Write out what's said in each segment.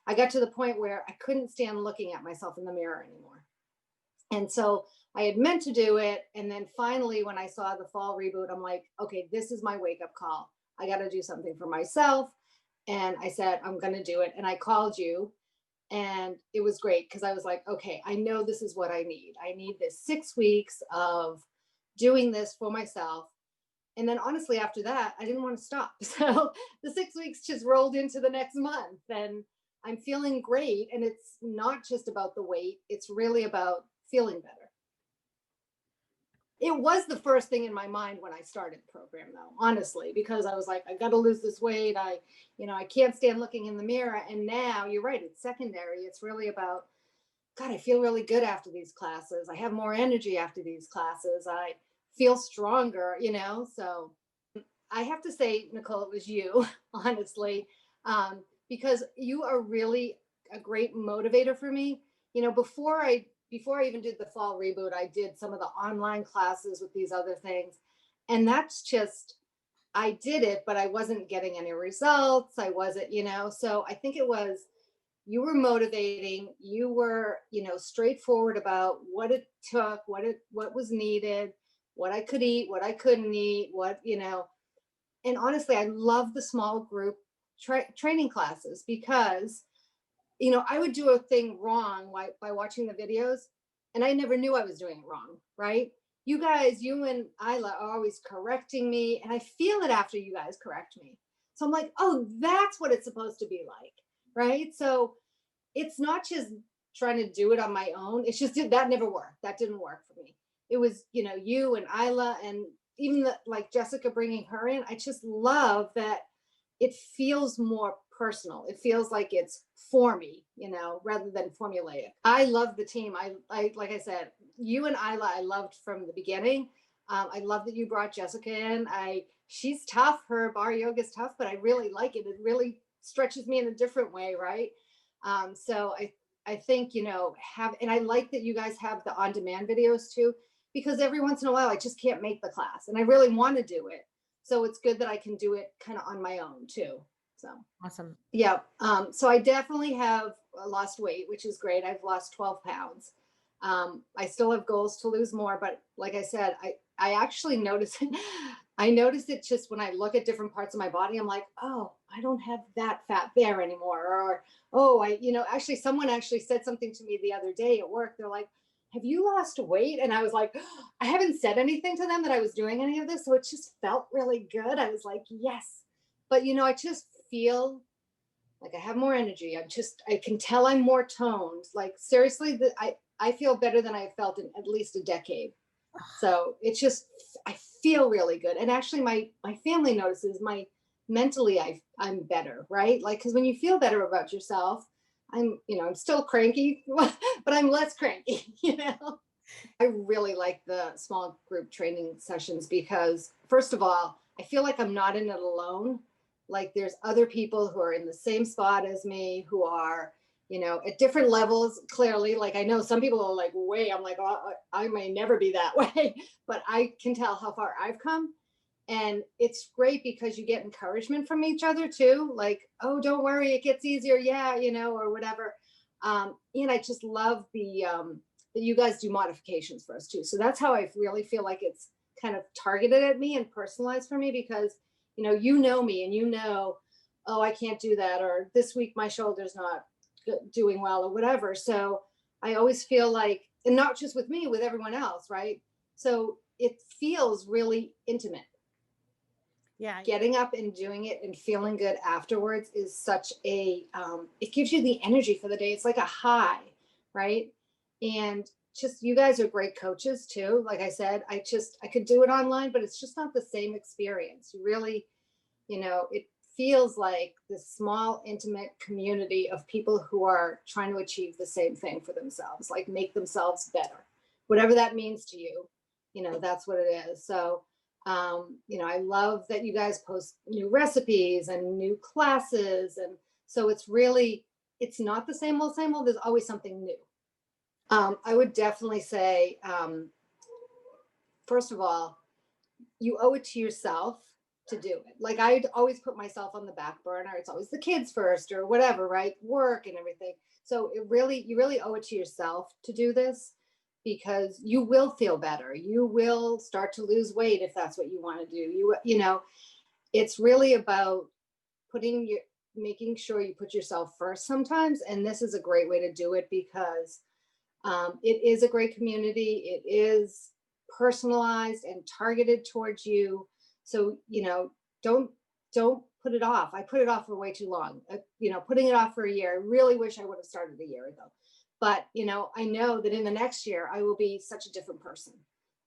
I got to the point where I couldn't stand looking at myself in the mirror anymore. And so I had meant to do it. And then finally, when I saw the fall reboot, I'm like, okay, this is my wake up call. I got to do something for myself. And I said, I'm going to do it. And I called you, and it was great because I was like, okay, I know this is what I need. I need this 6 weeks of doing this for myself. And then honestly, after that, I didn't want to stop. So the 6 weeks just rolled into the next month, and I'm feeling great. And it's not just about the weight, it's really about feeling better. It was the first thing in my mind when I started the program, though, honestly, because I was like, I got to lose this weight. I can't stand looking in the mirror. And now you're right, it's secondary. It's really about, God, I feel really good after these classes. I have more energy after these classes. I feel stronger, So I have to say, Nicole, it was you, honestly, because you are really a great motivator for me. Before I even did the fall reboot, I did some of the online classes with these other things. And that's just, I did it, but I wasn't getting any results. I wasn't, so I think it was, you were motivating, you were, straightforward about what it took, what was needed, what I could eat, what I couldn't eat, and honestly, I love the small group training classes because, I would do a thing wrong by watching the videos, and I never knew I was doing it wrong, right? You guys, you and Isla are always correcting me, and I feel it after you guys correct me. So I'm like, oh, that's what it's supposed to be like, right? So it's not just trying to do it on my own. It's just that never worked. That didn't work for me. It was, you and Isla, and even like Jessica bringing her in. I just love that it feels more personal. It feels like it's for me, rather than formulaic. I love the team. I like I said, you and Isla, I loved from the beginning. I love that you brought Jessica in. She's tough. Her bar yoga is tough, but I really like it. It really stretches me in a different way, right? So I think, and I like that you guys have the on-demand videos too, because every once in a while I just can't make the class and I really want to do it. So it's good that I can do it kind of on my own too. So Awesome. yeah. So I definitely have lost weight, which is great. I've lost 12 pounds. I still have goals to lose more, but like I said, I actually notice it. I notice it just when I look at different parts of my body. I'm like, oh, I don't have that fat there anymore. Or, oh, actually someone actually said something to me the other day at work. They're like, have you lost weight? And I was like, I haven't said anything to them that I was doing any of this. So it just felt really good. I was like, yes. But, I just feel like I have more energy. I can tell I'm more toned. Like seriously, I feel better than I felt in at least a decade. So it's just, I feel really good. And actually my family notices mentally I'm better, right? Like, cause when you feel better about yourself, I'm still cranky, but I'm less cranky, I really like the small group training sessions because first of all, I feel like I'm not in it alone. Like there's other people who are in the same spot as me, who are, at different levels, clearly. Like I know some people are like, wait, I'm like, oh, I may never be that way, but I can tell how far I've come. And it's great because you get encouragement from each other too. Like, oh, don't worry, it gets easier. Yeah, or whatever. And I just love that you guys do modifications for us too. So that's how I really feel like it's kind of targeted at me and personalized for me because, know me and oh, I can't do that. Or this week my shoulder's not doing well or whatever. So I always feel like, and not just with me, with everyone else. Right. So it feels really intimate. Yeah. Getting up and doing it and feeling good afterwards is such it gives you the energy for the day. It's like a high, right? And just, you guys are great coaches too. Like I said, I could do it online, but it's just not the same experience. You really, it feels like this small, intimate community of people who are trying to achieve the same thing for themselves, like make themselves better, whatever that means to you, that's what it is. So, I love that you guys post new recipes and new classes. And so it's not the same old, same old. There's always something new. I would definitely say, first of all, you owe it to yourself to do it. Like I'd always put myself on the back burner. It's always the kids first or whatever, right? Work and everything. So you really owe it to yourself to do this, because you will feel better. You will start to lose weight if that's what you want to do. You know, it's really about making sure you put yourself first sometimes. And this is a great way to do it, because it is a great community. It is personalized and targeted towards you. So, you know, don't put it off. I put it off for way too long. You know, putting it off for a year. I really wish I would have started a year ago. But, you know, I know that in the next year, I will be such a different person.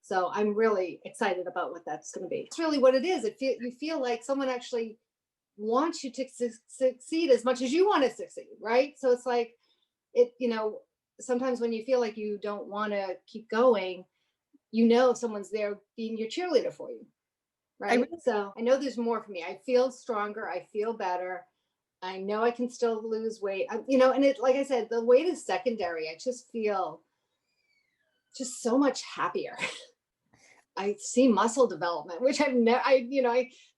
So I'm really excited about what that's going to be. It's really what it is. You feel like someone actually wants you to succeed as much as you want to succeed, right? So it's like, you know, sometimes when you feel like you don't want to keep going, you know, someone's there being your cheerleader for you, right? So I know there's more for me. I feel stronger. I feel better. I know I can still lose weight. You know, and like I said, the weight is secondary. I just feel just so much happier. I see muscle development, which I've never,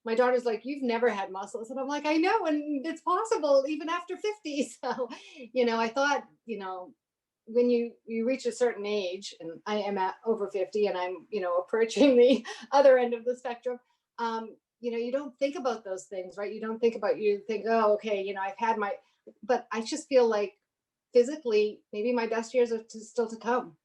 my daughter's like, you've never had muscles. And I'm like, I know. And it's possible even after 50. So, you know, I thought, you know, when you reach a certain age, and I am at over 50 and I'm, you know, approaching the other end of the spectrum, you know, you don't think about those things, right? You think, oh, okay, you know, but I just feel like physically, maybe my best years are still to come.